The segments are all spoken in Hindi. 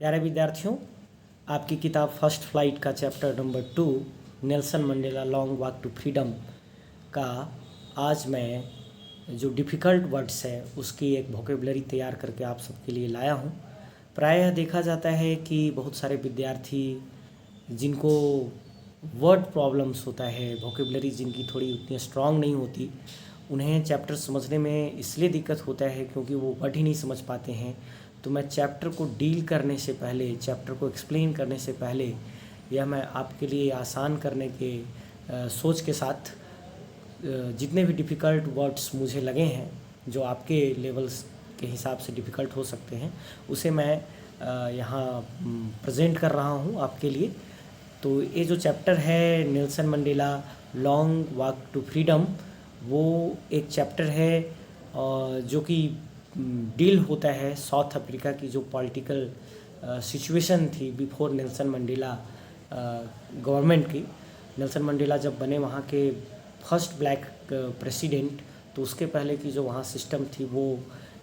प्यारे विद्यार्थियों, आपकी किताब फर्स्ट फ्लाइट का chapter number 2 Nelson Mandela long walk to Freedom का आज मैं जो डिफ़िकल्ट वर्ड्स है उसकी एक वोकेबलरी तैयार करके आप सबके लिए लाया हूँ। प्रायः देखा जाता है कि बहुत सारे विद्यार्थी जिनको वर्ड प्रॉब्लम्स होता है, वोकेबलरी जिनकी थोड़ी उतनी स्ट्रांग नहीं होती, उन्हें चैप्टर समझने में इसलिए दिक्कत होता है क्योंकि वो वर्ड ही नहीं समझ पाते हैं। तो मैं चैप्टर को डील करने से पहले, चैप्टर को एक्सप्लेन करने से पहले, यह मैं आपके लिए आसान करने के सोच के साथ जितने भी डिफ़िकल्ट वर्ड्स मुझे लगे हैं जो आपके लेवल्स के हिसाब से डिफ़िकल्ट हो सकते हैं, उसे मैं यहाँ प्रेजेंट कर रहा हूँ आपके लिए। तो ये जो चैप्टर है Nelson Mandela long walk to freedom, वो एक चैप्टर है जो कि डील होता है साउथ अफ्रीका की जो पॉलिटिकल सिचुएशन थी बिफोर नेल्सन मंडेला गवर्नमेंट की। नेल्सन मंडेला जब बने वहाँ के फर्स्ट ब्लैक प्रेसिडेंट, तो उसके पहले की जो वहाँ सिस्टम थी वो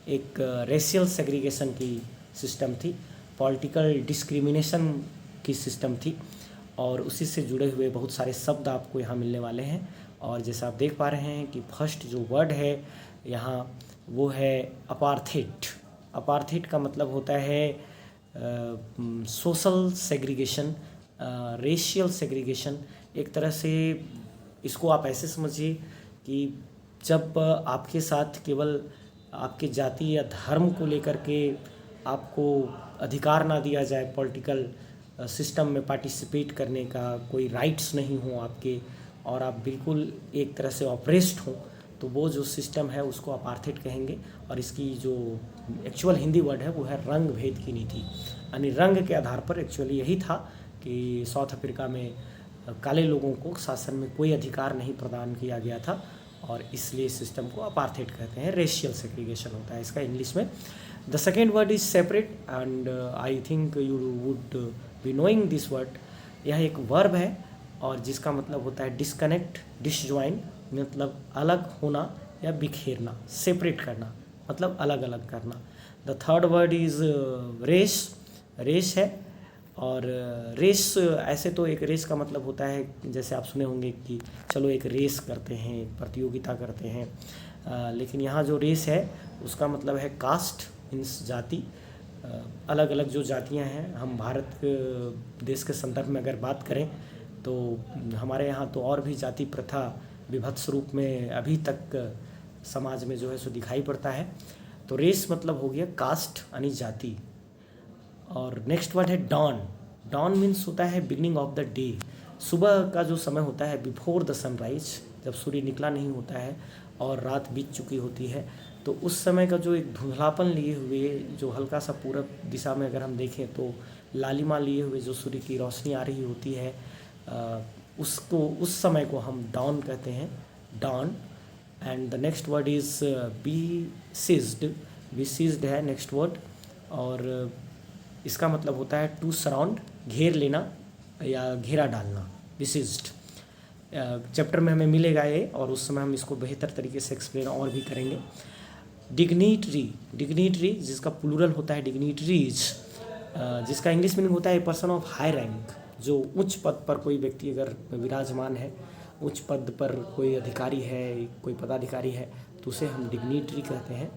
एक रेशियल सेग्रीगेशन की सिस्टम थी, पॉलिटिकल डिस्क्रिमिनेशन की सिस्टम थी, और उसी से जुड़े हुए बहुत सारे शब्द आपको यहाँ मिलने वाले हैं। और जैसा आप देख पा रहे हैं कि फर्स्ट जो वर्ड है यहाँ वो है अपार्थेट। अपार्थेट का मतलब होता है सोशल सेग्रीगेशन, रेशियल सेग्रीगेशन। एक तरह से इसको आप ऐसे समझिए कि जब आपके साथ केवल आपके जाति या धर्म को लेकर के आपको अधिकार ना दिया जाए, पॉलिटिकल सिस्टम में पार्टिसिपेट करने का कोई राइट्स नहीं हो आपके, और आप बिल्कुल एक तरह से ऑप्रेस्ड हो, तो वो जो सिस्टम है उसको अपार्थेट कहेंगे। और इसकी जो एक्चुअल हिंदी वर्ड है वो है रंग भेद की नीति, यानी रंग के आधार पर एक्चुअली यही था कि साउथ अफ्रीका में काले लोगों को शासन में कोई अधिकार नहीं प्रदान किया गया था, और इसलिए सिस्टम को अपार्थेट कहते हैं, रेशियल सेग्रीगेशन होता है इसका इंग्लिश में। The second word is separate, and I think you would be knowing this word. यह एक वर्ब है और जिसका मतलब होता है डिस्कनेक्ट, डिसजॉइन, मतलब अलग होना या बिखेरना, सेपरेट करना मतलब अलग अलग करना। The third word is race. Race है, और रेस ऐसे तो एक रेस का मतलब होता है, जैसे आप सुने होंगे कि चलो एक रेस करते हैं, एक प्रतियोगिता करते हैं, लेकिन यहाँ जो रेस है उसका मतलब है कास्ट, मीन्स जाति। अलग अलग जो जातियाँ हैं, हम भारत देश के संदर्भ में अगर बात करें तो हमारे यहाँ तो और भी जाति प्रथा विभत्स रूप में अभी तक समाज में जो है सो दिखाई पड़ता है। तो रेस मतलब हो गया कास्ट यानी जाति। और नेक्स्ट वर्ड है डॉन। डॉन मीन्स होता है बिगनिंग ऑफ द डे, सुबह का जो समय होता है बिफोर द सनराइज, जब सूर्य निकला नहीं होता है और रात बीत चुकी होती है, तो उस समय का जो एक धुंधलापन लिए हुए, जो हल्का सा पूरब दिशा में अगर हम देखें तो लालिमा लिए हुए जो सूर्य की रोशनी आ रही होती है, उसको, उस समय को हम डॉन कहते हैं, dawn. And the next word is be seized. Be seized है नेक्स्ट वर्ड, और इसका मतलब होता है टू सराउंड, घेर लेना या घेरा डालना, बिसीज्ड। चैप्टर में हमें मिलेगा ये, और उस समय हम इसको बेहतर तरीके से एक्सप्लेन और भी करेंगे। डिग्निटरी। डिग्निटरी जिसका प्लूरल होता है डिग्निटरीज, जिसका इंग्लिश मीनिंग होता है a person of high rank. जो उच्च पद पर कोई व्यक्ति अगर विराजमान है, उच्च पद पर कोई अधिकारी है, कोई पदाधिकारी है, तो उसे हम डिग्निटरी कहते हैं।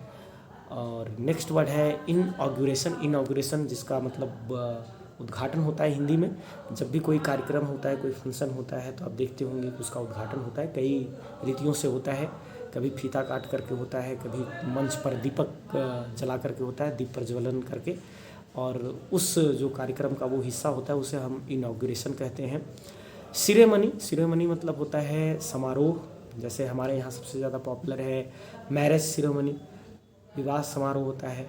और नेक्स्ट वर्ड है इनऑग्यूरेशन। इनऑग्यूरेशन जिसका मतलब उद्घाटन होता है हिंदी में। जब भी कोई कार्यक्रम होता है, कोई फंक्शन होता है, तो आप देखते होंगे कि उसका उद्घाटन होता है, कई रीतियों से होता है। कभी फीता काट करके होता है, कभी मंच पर दीपक जला करके होता है, दीप प्रज्वलन करके, और उस जो कार्यक्रम का वो हिस्सा होता है उसे हम इनॉग्रेशन कहते हैं। सिरेमनी। सिरेमनी मतलब होता है समारोह, जैसे हमारे यहाँ सबसे ज़्यादा पॉपुलर है मैरिज सिरेमनी, विवाह समारोह होता है,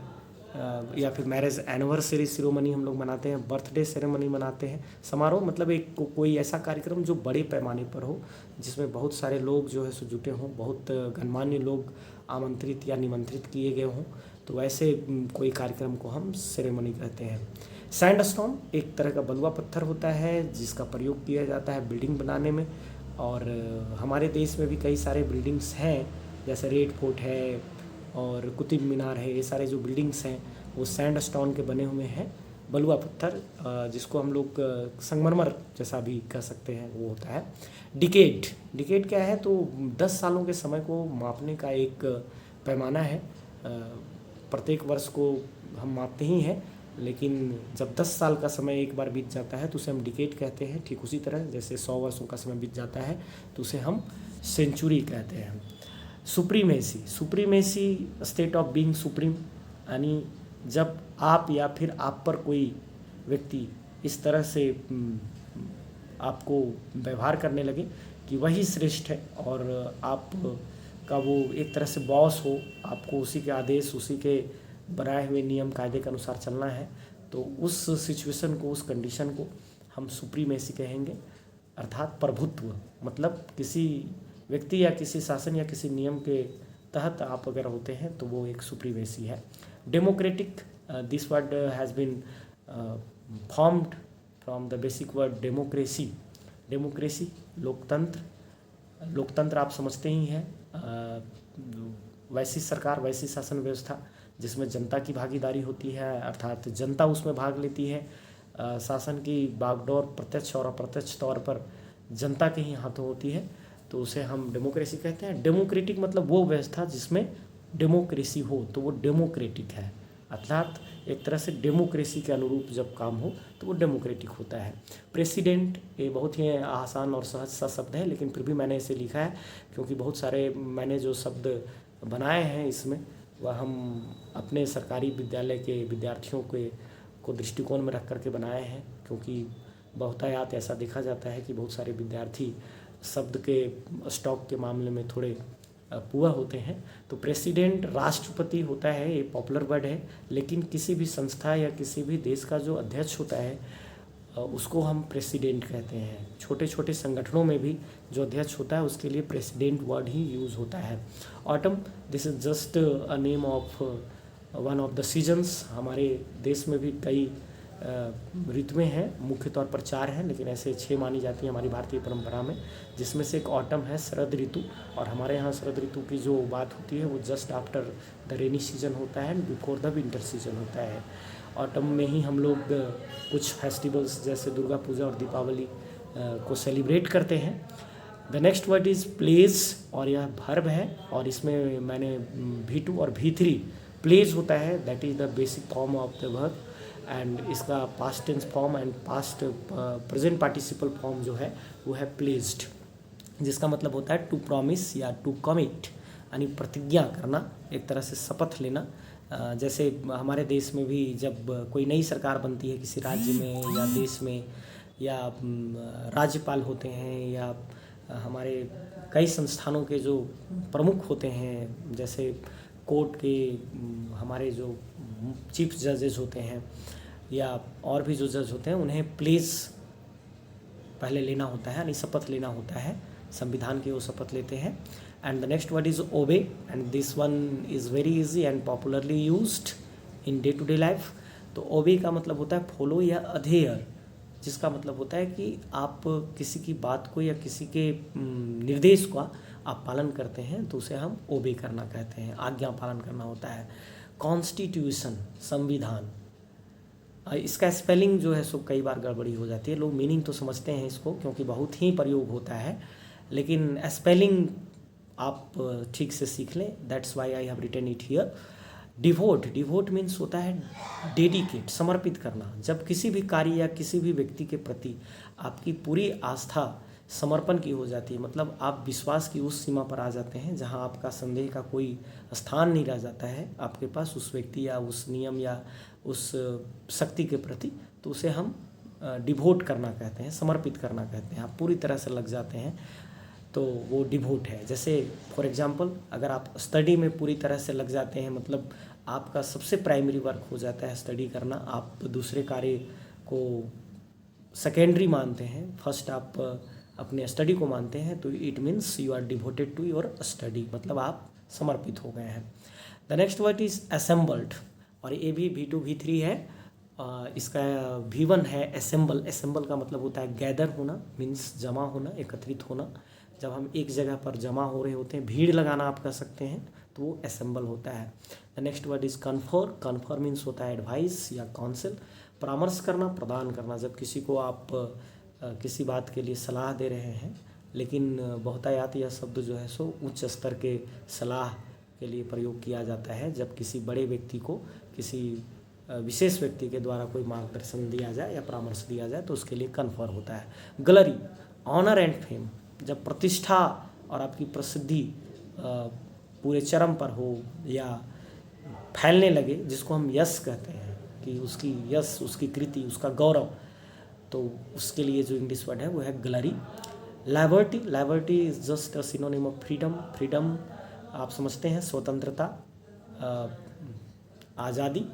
या फिर मैरिज एनिवर्सरी सिरेमनी हम लोग मनाते हैं, बर्थडे सेरेमनी मनाते हैं। समारोह मतलब एक कोई ऐसा कार्यक्रम जो बड़े पैमाने पर हो, जिसमें बहुत सारे लोग जो है सो जुटे हों, बहुत गणमान्य लोग आमंत्रित या निमंत्रित किए गए हों, तो वैसे कोई कार्यक्रम को हम सेरेमनी कहते हैं। सैंडस्टोन एक तरह का बलुआ पत्थर होता है जिसका प्रयोग किया जाता है बिल्डिंग बनाने में, और हमारे देश में भी कई सारे बिल्डिंग्स हैं, जैसे रेड फोर्ट है और कुतुब मीनार है। ये सारे जो बिल्डिंग्स हैं वो सैंडस्टोन के बने हुए हैं, बलुआ पत्थर, जिसको हम लोग संगमरमर जैसा भी कह सकते हैं, वो होता है। डिकेड, डिकेड क्या है? तो 10 सालों के समय को मापने का एक पैमाना है। प्रत्येक वर्ष को हम मापते ही हैं, लेकिन जब 10 साल का समय एक बार बीत जाता है तो उसे हम डिकेड कहते हैं। ठीक उसी तरह जैसे 100 वर्षों का समय बीत जाता है तो उसे हम सेंचुरी कहते हैं। Supremacy, supremacy state of being supreme, यानी जब आप या फिर आप पर कोई व्यक्ति इस तरह से आपको व्यवहार करने लगे कि वही श्रेष्ठ है और आप का वो एक तरह से बॉस हो, आपको उसी के आदेश, उसी के बनाए हुए नियम कायदे के अनुसार चलना है, तो उस सिचुएशन को, उस कंडीशन को हम सुप्रीमेसी कहेंगे, अर्थात प्रभुत्व। मतलब किसी व्यक्ति या किसी शासन या किसी नियम के तहत आप अगर होते हैं तो वो एक सुप्रीमेसी है। Democratic, this word has been formed from the basic word democracy. Democracy लोकतंत्र, लोकतंत्र आप समझते ही हैं, वैसी सरकार, वैसी शासन व्यवस्था जिसमें जनता की भागीदारी होती है, अर्थात जनता उसमें भाग लेती है। शासन की बागडोर प्रत्यक्ष और अप्रत्यक्ष तौर पर जनता के ही हाथों होती है, तो उसे हम डेमोक्रेसी कहते हैं। डेमोक्रेटिक मतलब वो व्यवस्था जिसमें डेमोक्रेसी हो, तो वो डेमोक्रेटिक है, अर्थात एक तरह से डेमोक्रेसी के अनुरूप जब काम हो तो वो डेमोक्रेटिक होता है। प्रेसिडेंट, ये बहुत ही आसान और सहज सा शब्द है, लेकिन फिर भी मैंने इसे लिखा है क्योंकि बहुत सारे मैंने जो शब्द बनाए हैं इसमें वह हम अपने सरकारी विद्यालय के विद्यार्थियों को दृष्टिकोण में रख करके बनाए हैं, क्योंकि बहुतायत ऐसा देखा जाता है कि बहुत सारे विद्यार्थी शब्द के स्टॉक के मामले में थोड़े पुअर होते हैं। तो प्रेसिडेंट राष्ट्रपति होता है, ये पॉपुलर वर्ड है, लेकिन किसी भी संस्था या किसी भी देश का जो अध्यक्ष होता है उसको हम प्रेसिडेंट कहते हैं। छोटे छोटे संगठनों में भी जो अध्यक्ष होता है उसके लिए प्रेसिडेंट वर्ड ही यूज़ होता है। Autumn, this is just a name of one of the seasons. हमारे देश में भी कई ऋतुएं हैं, मुख्य तौर पर 4 हैं, लेकिन ऐसे 6 मानी जाती हैं हमारी भारतीय परंपरा में, जिसमें से एक ऑटम है, शरद ऋतु। और हमारे यहाँ शरद ऋतु की जो बात होती है वो just after the rainy season होता है and before the winter season होता है। ऑटम में ही हम लोग कुछ फेस्टिवल्स जैसे दुर्गा पूजा और दीपावली को सेलिब्रेट करते हैं। The next word is pledge, और यह वर्ब है, और इसमें मैंने V2 और V3 प्लेज होता है, that is the basic form of the verb, and इसका past tense form and past present participle form जो है वो है प्लेज्ड, जिसका मतलब होता है टू प्रॉमिस या टू कमिट, यानी प्रतिज्ञा करना, एक तरह से शपथ लेना। जैसे हमारे देश में भी जब कोई नई सरकार बनती है किसी राज्य में या देश में, या राज्यपाल होते हैं, या हमारे कई संस्थानों के जो प्रमुख होते हैं, जैसे कोर्ट के हमारे जो चीफ जजेस होते हैं या और भी जो जज होते हैं, उन्हें प्लेज पहले लेना होता है, यानी शपथ लेना होता है, संविधान की वो शपथ लेते हैं। And the next word is obey, and this one is very easy and popularly used in day to day life. तो ओबे का मतलब होता है फॉलो या अधेयर, जिसका मतलब होता है कि आप किसी की बात को या किसी के निर्देश का आप पालन करते हैं तो उसे हम ओबे करना कहते हैं, आज्ञा पालन करना होता है। कॉन्स्टिट्यूशन, संविधान, इसका स्पेलिंग जो है सो कई बार गड़बड़ी हो जाती है। लोग मीनिंग तो समझते हैं इसको क्योंकि बहुत ही प्रयोग होता है, लेकिन स्पेलिंग आप ठीक से सीख लें, that's why I have written it here. Devote, devote means होता है डेडिकेट, समर्पित करना। जब किसी भी कार्य या किसी भी व्यक्ति के प्रति आपकी पूरी आस्था समर्पण की हो जाती है, मतलब आप विश्वास की उस सीमा पर आ जाते हैं जहां आपका संदेह का कोई स्थान नहीं रह जाता है आपके पास उस व्यक्ति या उस नियम या उस शक्ति के प्रति, तो उसे हम डिवोट करना कहते हैं, समर्पित करना कहते हैं। आप पूरी तरह से लग जाते हैं तो वो डिवोट है। जैसे फॉर एग्जांपल अगर आप स्टडी में पूरी तरह से लग जाते हैं, मतलब आपका सबसे प्राइमरी वर्क हो जाता है स्टडी करना, आप दूसरे कार्य को सेकेंडरी मानते हैं, फर्स्ट आप अपने स्टडी को मानते हैं, तो it means you are devoted to your study, मतलब आप समर्पित हो गए हैं। The next word is assembled, और ये भी V2 V3 है। इसका V1 है असेंबल। असेंबल का मतलब होता है गैदर होना, मीन्स जमा होना, एकत्रित होना। जब हम एक जगह पर जमा हो रहे होते हैं, भीड़ लगाना आप कह सकते हैं, तो वो असेंबल होता है। The next word is confer. Confer means होता है एडवाइस या काउंसिल। परामर्श करना, प्रदान करना। जब किसी को आप किसी बात के लिए सलाह दे रहे हैं, लेकिन बहुतायत यह शब्द जो है सो उच्च स्तर के सलाह के लिए प्रयोग किया जाता है। जब किसी बड़े व्यक्ति को किसी विशेष व्यक्ति के द्वारा कोई मार्गदर्शन दिया जाए या परामर्श दिया जाए तो उसके लिए कन्फर होता है। ग्लरी, ऑनर एंड फेम, जब प्रतिष्ठा और आपकी प्रसिद्धि पूरे चरम पर हो या फैलने लगे, जिसको हम यश कहते हैं कि उसकी यश, उसकी कृति, उसका गौरव, तो उसके लिए जो इंग्लिश वर्ड है वो है glory. Liberty, liberty is just a synonym of freedom. Freedom आप समझते हैं, स्वतंत्रता, आज़ादी।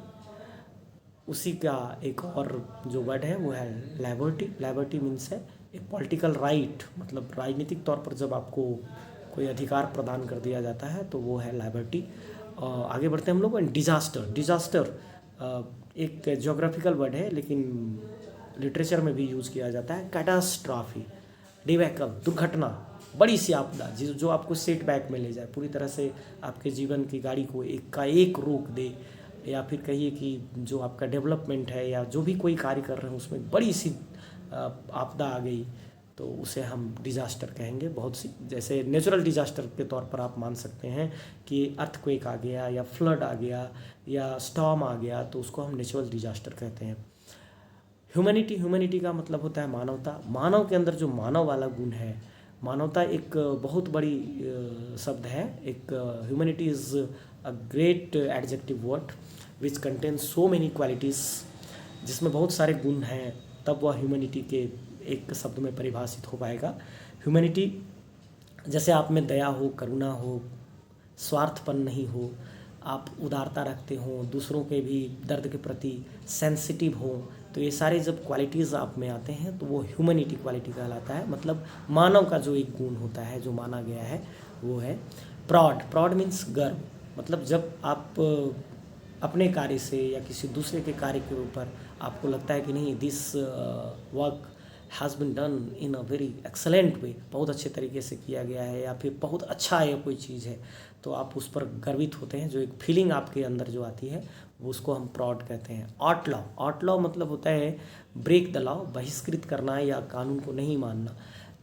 उसी का एक और जो वर्ड है वो है लिबर्टी। लिबर्टी मीन्स है ए पॉलिटिकल राइट, मतलब राजनीतिक तौर पर जब आपको कोई अधिकार प्रदान कर दिया जाता है तो वो है लिबर्टी। आगे बढ़ते हैं हम लोग। डिजास्टर, डिजास्टर एक ज्योग्राफिकल वर्ड है लेकिन लिटरेचर में भी यूज़ किया जाता है। कैटास्ट्रॉफी, डिवैकल, दुर्घटना, बड़ी सी आपदा जो आपको सेटबैक में ले जाए, पूरी तरह से आपके जीवन की गाड़ी को एक का एक रोक दे, या फिर कहिए कि जो आपका डेवलपमेंट है या जो भी कोई कार्य कर रहे हैं उसमें बड़ी सी आपदा आ गई तो उसे हम डिजास्टर कहेंगे। बहुत सी, जैसे नेचुरल डिजास्टर के तौर पर आप मान सकते हैं कि अर्थक्वेक आ गया या फ्लड आ गया या स्टॉर्म आ गया, तो उसको हम नेचुरल डिजास्टर कहते हैं। ह्यूमैनिटी, ह्यूमैनिटी का मतलब होता है मानवता। मानव के अंदर जो मानव वाला गुण है, मानवता एक बहुत बड़ी शब्द है। एक humanity is a great adjective word which contain so many qualities, जिसमें बहुत सारे गुण हैं, तब वह ह्यूमैनिटी के एक शब्द में परिभाषित हो पाएगा। ह्यूमैनिटी, जैसे आप में दया हो, करुणा हो, स्वार्थपन नहीं हो, आप उदारता रखते हो, दूसरों के भी दर्द के प्रति सेंसिटिव हो, तो ये सारे जब क्वालिटीज़ आप में आते हैं तो वो ह्यूमैनिटी क्वालिटी कहलाता है। मतलब मानव का जो एक गुण होता है, जो माना गया है, वो है प्राउड। प्राउड मीन्स गर्व, मतलब जब आप अपने कार्य से या किसी दूसरे के कार्य के ऊपर आपको लगता है कि नहीं, this work has been done in a very excellent way, बहुत अच्छे तरीके से किया गया है या फिर बहुत अच्छा है कोई चीज़ है, तो आप उस पर गर्वित होते हैं। जो एक फीलिंग आपके अंदर जो आती है वो उसको हम प्राउड कहते हैं। आउट लॉ, आउट लॉ मतलब होता है ब्रेक द लॉ, बहिष्कृत करना या कानून को नहीं मानना।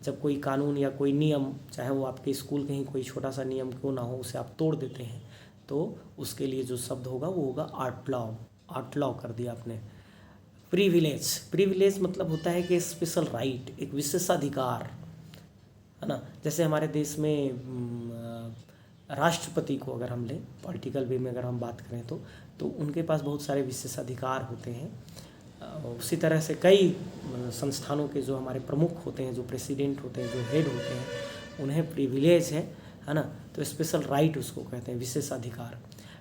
जब कोई कानून या कोई नियम, चाहे वो आपके स्कूल कहीं कोई छोटा सा नियम क्यों ना हो, उसे आप तोड़ देते हैं, तो उसके लिए जो शब्द होगा वो होगा आउट लॉ। आउट लॉ कर दिया आपने। प्रिविलेज, प्रिविलेज मतलब होता है कि स्पेशल राइट, एक विशेषाधिकार, है ना। जैसे हमारे देश में राष्ट्रपति को अगर हम लें, पॉलिटिकल वे में अगर हम बात करें तो उनके पास बहुत सारे विशेषाधिकार होते हैं। उसी तरह से कई संस्थानों के जो हमारे प्रमुख होते हैं, जो प्रेसिडेंट होते हैं, जो हेड होते हैं, उन्हें प्रिविलेज है ना। तो स्पेशल राइट उसको कहते हैं, विशेषाधिकार।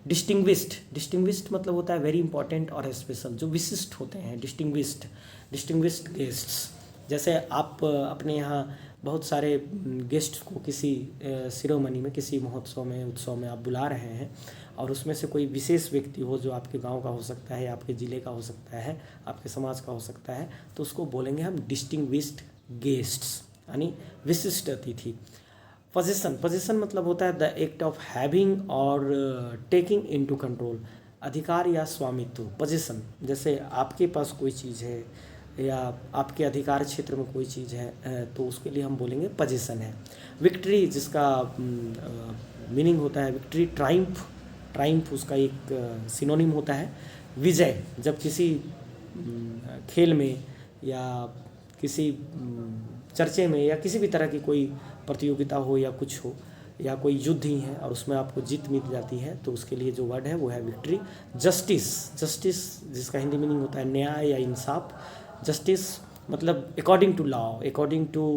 डिस्टिंग्विश्ड, डिस्टिंग्विश्ड मतलब होता है वेरी इंपॉर्टेंट और स्पेशल, जो विशिष्ट होते हैं, डिस्टिंग्विश्ड। डिस्टिंग्विश्ड गेस्ट्स, जैसे आप अपने यहाँ बहुत सारे गेस्ट को किसी सिरोमनी में, किसी महोत्सव में, उत्सव में आप बुला रहे हैं, और उसमें से कोई विशेष व्यक्ति हो जो आपके गांव का हो सकता है, आपके ज़िले का हो सकता है, आपके समाज का हो सकता है, तो उसको बोलेंगे हम डिस्टिंग्विश्ड गेस्ट्स, यानी विशिष्ट अतिथि। पोजीशन, पोजीशन मतलब होता है द एक्ट ऑफ हैविंग और टेकिंग इनटू कंट्रोल, अधिकार या स्वामित्व। पोजीशन, जैसे आपके पास कोई चीज़ है या आपके अधिकार क्षेत्र में कोई चीज़ है, तो उसके लिए हम बोलेंगे पोजीशन है। विक्ट्री, जिसका मीनिंग होता है विक्ट्री, ट्राइम्फ, ट्राइम्फ उसका एक सिनोनिम होता है। विजय, जब किसी खेल में या किसी चर्चे में या किसी भी तरह की कोई प्रतियोगिता हो या कुछ हो, या कोई युद्ध ही है और उसमें आपको जीत मिल जाती है, तो उसके लिए जो वर्ड है वो है विक्ट्री। जस्टिस, जस्टिस जिसका हिंदी मीनिंग होता है न्याय या इंसाफ। जस्टिस मतलब according to law, according to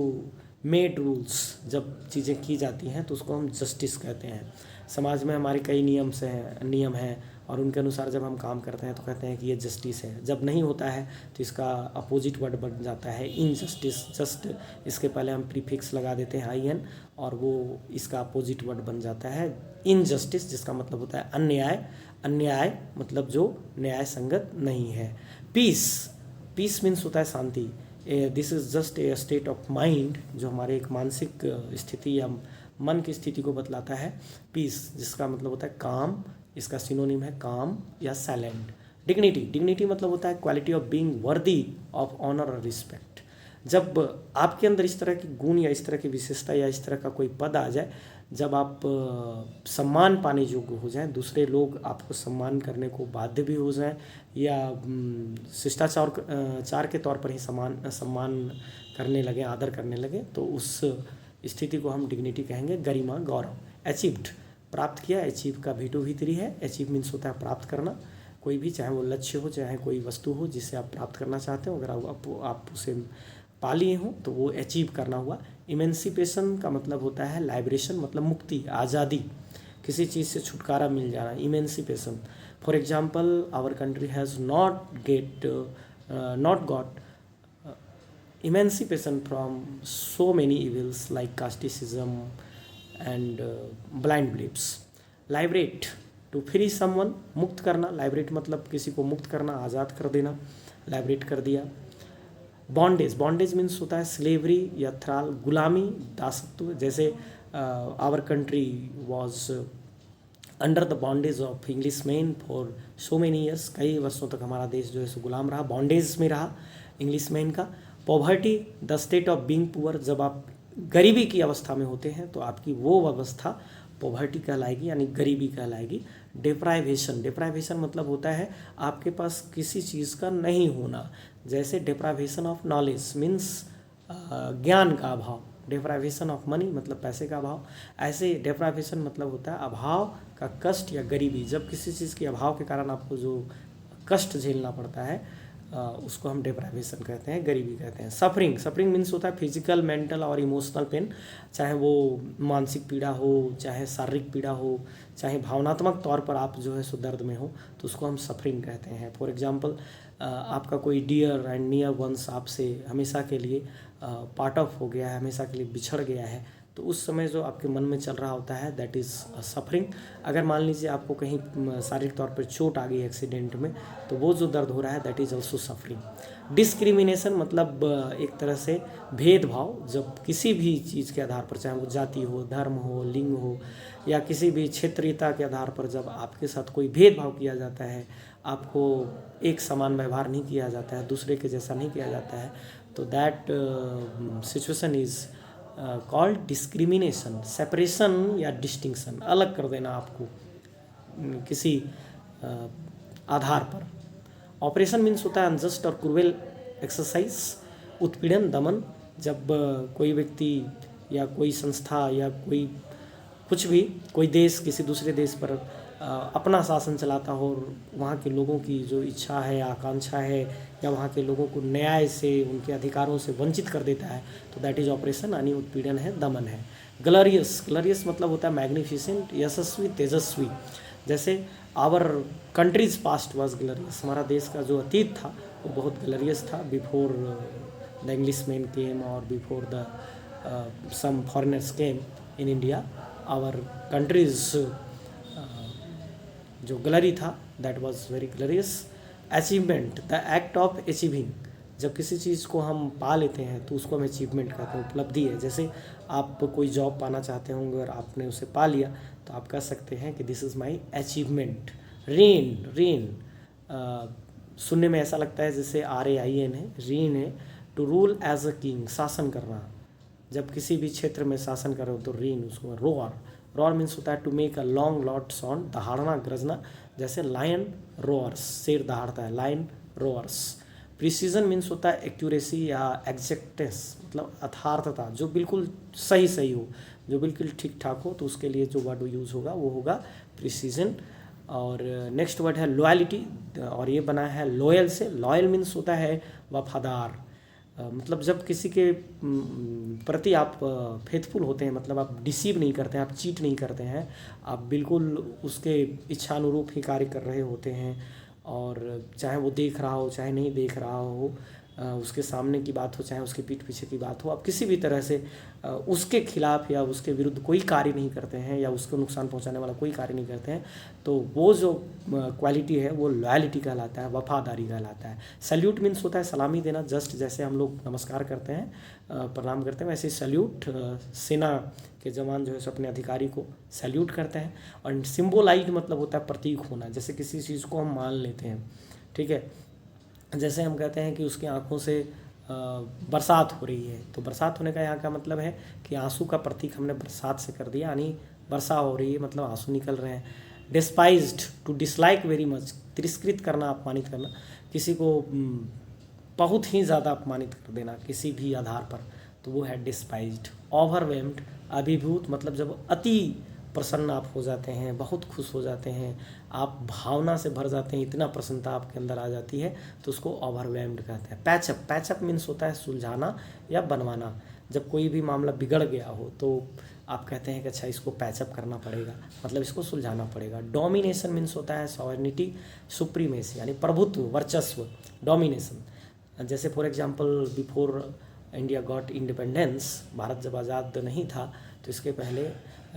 made rules, जब चीज़ें की जाती हैं तो उसको हम जस्टिस कहते हैं। समाज में हमारे कई नियम हैं और उनके अनुसार जब हम काम करते हैं तो कहते हैं कि ये जस्टिस है। जब नहीं होता है तो इसका अपोजिट वर्ड बन जाता है इनजस्टिस। जस्ट इसके पहले हम प्रीफिक्स लगा देते हैं IN, और वो इसका अपोजिट वर्ड बन जाता है इनजस्टिस, जिसका मतलब होता है अन्याय। अन्याय मतलब जो न्याय संगत नहीं है। पीस, पीस मीन्स होता है शांति। This is just a state of mind, जो हमारे एक मानसिक स्थिति या मन की स्थिति को बतलाता है। पीस जिसका मतलब होता है काम, इसका सिनोनिम है काम या साइलेंट। डिग्निटी, डिग्निटी मतलब होता है quality of being worthy of honour और रिस्पेक्ट। जब आपके अंदर इस तरह की गुण या इस तरह की विशेषता या इस तरह का कोई पद आ जाए, जब आप सम्मान पाने योग्य हो जाएं, दूसरे लोग आपको सम्मान करने को बाध्य भी हो जाएं या शिष्टाचार के तौर पर ही सम्मान करने लगे, आदर करने लगे, तो उस स्थिति को हम डिग्निटी कहेंगे, गरिमा, गौरव। अचीव्ड, प्राप्त किया, अचीव का भीटू भीतरी है। अचीव मीन्स होता है प्राप्त करना, कोई भी, चाहे वो लक्ष्य हो, चाहे कोई वस्तु हो जिसे आप प्राप्त करना चाहते हो, अगर आप उसे पा लिए हों तो वो अचीव करना हुआ। इमेंसिपेशन का मतलब होता है लाइब्रेशन, मतलब मुक्ति, आज़ादी, किसी चीज़ से छुटकारा मिल जाना, emancipation. For example, our country has not got emancipation from so many evils like casteism and blind beliefs. Liberate, to free someone, मुक्त करना, liberate मतलब किसी को मुक्त करना, आज़ाद कर देना, liberate कर दिया। बॉन्डेज, बॉन्डेज मीन्स होता है स्लेवरी या थ्राल, गुलामी, दासत्व। जैसे our country was under the bondage of English man for so many years, कई वर्षों तक हमारा देश जो है सो गुलाम रहा, बॉन्डेज में रहा इंग्लिश मैन का। Poverty, the state of being poor, जब आप गरीबी की अवस्था में होते हैं तो आपकी वो अवस्था पॉवर्टी कहलाएगी, यानी गरीबी कहलाएगी। डिप्राइवेशन, डिप्राइवेशन मतलब होता है आपके पास किसी चीज़ का नहीं होना, जैसे डिप्राइवेशन ऑफ नॉलेज मीन्स ज्ञान का अभाव, डिप्राइवेशन ऑफ मनी मतलब पैसे का अभाव। ऐसे डिप्राइवेशन मतलब होता है अभाव का कष्ट या गरीबी, जब किसी चीज़ के अभाव के कारण आपको जो कष्ट झेलना पड़ता है उसको हम डिप्राइवेशन कहते हैं, गरीबी कहते हैं। सफरिंग, सफरिंग मीन्स होता है फिजिकल, मेंटल और इमोशनल पेन, चाहे वो मानसिक पीड़ा हो, चाहे शारीरिक पीड़ा हो, चाहे भावनात्मक तौर पर आप जो है सो दर्द में हो, तो उसको हम सफरिंग कहते हैं। फॉर एग्जांपल, आपका कोई डियर एंड नियर वंस आपसे हमेशा के लिए पार्ट ऑफ हो गया है, हमेशा के लिए बिछड़ गया है, तो उस समय जो आपके मन में चल रहा होता है दैट इज़ सफरिंग। अगर मान लीजिए आपको कहीं शारीरिक तौर पर चोट आ गई एक्सीडेंट में, तो वो जो दर्द हो रहा है that is also suffering. Discrimination मतलब एक तरह से भेदभाव, जब किसी भी चीज़ के आधार पर, चाहे वो जाति हो, धर्म हो, लिंग हो या किसी भी क्षेत्रीयता के आधार पर जब आपके साथ कोई भेदभाव किया जाता है, आपको एक समान व्यवहार नहीं किया जाता है, दूसरे के जैसा नहीं किया जाता है, तो that situation is called discrimination. Separation या डिस्टिंक्शन, अलग कर देना आपको किसी आधार पर। ऑपरेशन मीन्स होता है अनजस्ट और क्रूएल एक्सरसाइज, उत्पीड़न, दमन, जब कोई व्यक्ति या कोई संस्था या कोई कुछ भी, कोई देश किसी दूसरे देश पर अपना शासन चलाता हो और वहाँ के लोगों की जो इच्छा है, आकांक्षा है, या वहाँ के लोगों को न्याय से, उनके अधिकारों से वंचित कर देता है, तो दैट इज ऑपरेशन, यानी उत्पीड़न है, दमन है। ग्लोरियस, ग्लोरियस मतलब होता है मैग्निफिसेंट, यशस्वी, तेजस्वी। जैसे our country's past was glorious, हमारा देश का जो अतीत था वो बहुत ग्लोरियस था, before the English man came और before the some foreigners came in India, our countries जो ग्लोरी था that was very glorious. Achievement, the act of achieving, जब किसी चीज़ को हम पा लेते हैं तो उसको हम अचीवमेंट कहते हैं, उपलब्धि है। जैसे आप कोई जॉब पाना चाहते होंगे और आपने उसे पा लिया तो आप कह सकते हैं कि this is my achievement. Rain, rain सुनने में ऐसा लगता है जैसे RAIN है, रेन है, to rule as a king, शासन करना, जब किसी भी क्षेत्र में शासन कर रहे हो तो रेन, उसको रोअर, रोअर मीन्स होता है to make a long lot sound, दहाड़ना, गरजना, जैसे लायन रोअर्स, शेर दहाड़ता है, लायन रोअर्स। प्रिसीजन मीन्स होता है एक्यूरेसी या एग्जैक्टनेस, मतलब यथार्थता, जो बिल्कुल सही सही हो, जो बिल्कुल ठीक ठाक हो, तो उसके लिए जो वर्ड यूज़ होगा वो होगा प्रिसीजन। और नेक्स्ट वर्ड है लॉयलिटी, और ये बना है लॉयल से, लॉयल मीन्स होता है वफादार, मतलब जब किसी के प्रति आप फेथफुल होते हैं, मतलब आप डिसीव नहीं करते हैं, आप चीट नहीं करते हैं, आप बिल्कुल उसके इच्छानुरूप ही कार्य कर रहे होते हैं, और चाहे वो देख रहा हो चाहे नहीं देख रहा हो, उसके सामने की बात हो चाहे उसके पीठ पीछे की बात हो, आप किसी भी तरह से उसके खिलाफ या उसके विरुद्ध कोई कार्य नहीं करते हैं या उसको नुकसान पहुंचाने वाला कोई कार्य नहीं करते हैं, तो वो जो क्वालिटी है वो लॉयलिटी कहलाता है, वफादारी कहलाता है। सैल्यूट मीन्स होता है सलामी देना, जस्ट जैसे हम लोग नमस्कार करते हैं, प्रणाम करते हैं, वैसे सैल्यूट, सेना के जवान जो है सो अपने अधिकारी को सैल्यूट करते हैं। और सिम्बोलाइज मतलब होता है प्रतीक होना, जैसे किसी चीज़ को हम मान लेते हैं, ठीक है। जैसे हम कहते हैं कि उसकी आंखों से बरसात हो रही है, तो बरसात होने का यहाँ का मतलब है कि आंसू का प्रतीक हमने बरसात से कर दिया, यानी वर्षा हो रही है मतलब आंसू निकल रहे हैं। Despised, to dislike very much, तिरस्कृत करना, अपमानित करना, किसी को बहुत ही ज़्यादा अपमानित कर देना किसी भी आधार पर, तो वो है डिस्पाइज्ड। ओवरवेल्म्ड, अभिभूत, मतलब जब अति प्रसन्न आप हो जाते हैं, बहुत खुश हो जाते हैं, आप भावना से भर जाते हैं, इतना प्रसन्नता आपके अंदर आ जाती है, तो उसको ओवरवेल्म्ड कहते हैं। पैचअप, पैचअप मीन्स होता है सुलझाना या बनवाना। जब कोई भी मामला बिगड़ गया हो तो आप कहते हैं कि अच्छा इसको पैचअप करना पड़ेगा, मतलब इसको सुलझाना पड़ेगा। डोमिनेशन मीन्स होता है सॉवरेनिटी, सुप्रीमेसी, यानी प्रभुत्व, वर्चस्व, डोमिनेशन। जैसे for example before India got independence, Bharat जब आज़ाद नहीं था तो इसके पहले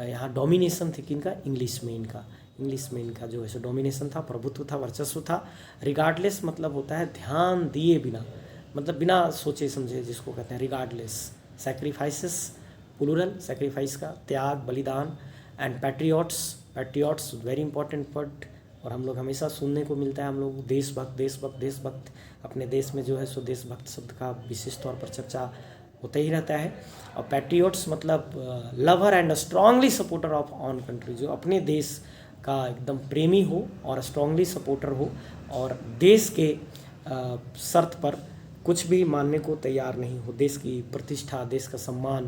यहाँ डोमिनेशन थी किनका, इंग्लिश में इनका जो है सो डोमिनेशन था, प्रभुत्व था, वर्चस्व था। रिगार्डलेस मतलब होता है ध्यान दिए बिना, मतलब बिना सोचे समझे जिसको कहते हैं रिगार्डलेस। सैक्रिफाइसेस, प्लूरल, सैक्रिफाइस का त्याग, बलिदान। And patriots very important word, और हम लोग हमेशा सुनने को मिलता है, हम लोग देशभक्त, अपने देश में जो है सो देशभक्त शब्द का विशेष तौर पर चर्चा होता ही रहता है। और पैट्रियट्स मतलब lover and strongly supporter of on country, जो अपने देश का एकदम प्रेमी हो और स्ट्रांगली सपोर्टर हो और देश के शर्त पर कुछ भी मानने को तैयार नहीं हो, देश की प्रतिष्ठा, देश का सम्मान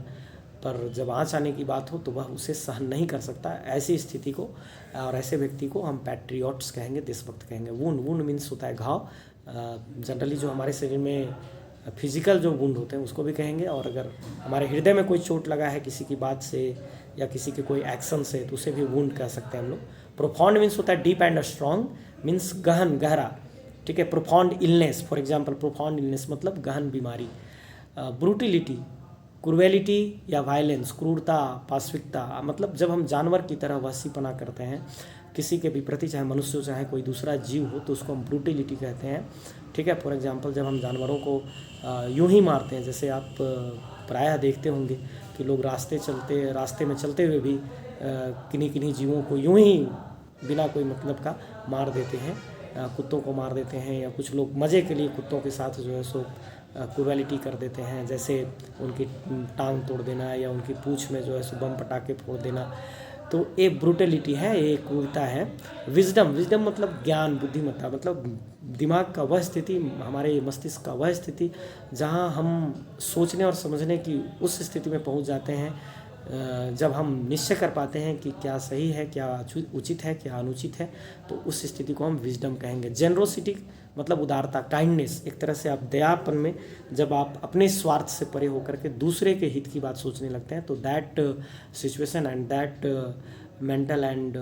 पर जब आँच आने की बात हो तो वह उसे सहन नहीं कर सकता। ऐसी स्थिति को और ऐसे व्यक्ति को हम पैट्रियट्स कहेंगे, देशभक्त कहेंगे। वुंड मीन्स होता है घाव, जनरली जो हमारे शरीर में फिजिकल जो वुंड होते हैं उसको भी कहेंगे, और अगर हमारे हृदय में कोई चोट लगा है किसी की बात से या किसी के कोई एक्शन से तो उसे भी वुंड कह सकते हैं हम लोग। प्रोफाउंड मीन्स होता है डीप एंड स्ट्रॉन्ग, मीन्स गहन, गहरा, ठीक है। Profound illness, for example profound illness मतलब गहन बीमारी। ब्रूटिलिटी, क्रूएलिटी या वायलेंस, क्रूरता, पाशविकता, मतलब जब हम जानवर की तरह वहसीपना करते हैं किसी के भी प्रति, चाहे मनुष्य हो चाहे कोई दूसरा जीव हो, तो उसको हम ब्रूटिलिटी कहते हैं, ठीक है। फॉर एग्जांपल जब हम जानवरों को यूं ही मारते हैं, जैसे आप प्रायः देखते होंगे कि लोग रास्ते में चलते हुए भी किन्हीं जीवों को यूं ही बिना कोई मतलब का मार देते हैं, कुत्तों को मार देते हैं, या कुछ लोग मज़े के लिए कुत्तों के साथ जो है सो क्रूएलिटी कर देते हैं, जैसे उनकी टांग तोड़ देना या उनकी पूँछ में जो है सो बम पटाखे फोड़ देना, तो एक ब्रूटलिटी है, एक क्रूरता है। विजडम मतलब ज्ञान, बुद्धिमत्ता, मतलब दिमाग का वह स्थिति, हमारे मस्तिष्क का वह स्थिति जहाँ हम सोचने और समझने की उस स्थिति में पहुँच जाते हैं जब हम निश्चय कर पाते हैं कि क्या सही है, क्या उचित है, क्या अनुचित है, तो उस स्थिति को हम विजडम कहेंगे। जेनरोसिटी मतलब उदारता, काइंडनेस, एक तरह से आप दयापन में जब आप अपने स्वार्थ से परे होकर के दूसरे के हित की बात सोचने लगते हैं, तो that situation and that mental and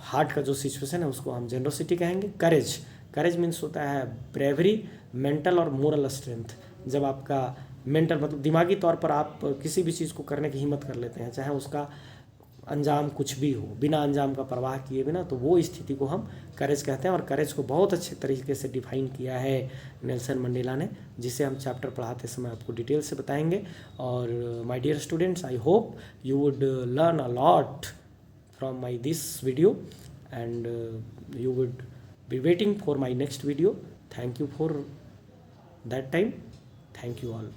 heart का जो सिचुएशन है उसको हम जेनरोसिटी कहेंगे। करेज मीन्स होता है ब्रेवरी, मेंटल और मोरल स्ट्रेंथ, जब आपका मेंटल मतलब दिमागी तौर पर आप किसी भी चीज़ को करने की हिम्मत कर लेते हैं, चाहे उसका अंजाम कुछ भी हो, बिना अंजाम का परवाह किए बिना, तो वो स्थिति को हम करेज कहते हैं। और करेज को बहुत अच्छे तरीके से डिफाइन किया है नेल्सन मंडेला ने, जिसे हम चैप्टर पढ़ाते समय आपको डिटेल से बताएंगे। और my dear students, I hope you would learn a lot from my this video, and you would be waiting for my next video. Thank you for that time. Thank you all.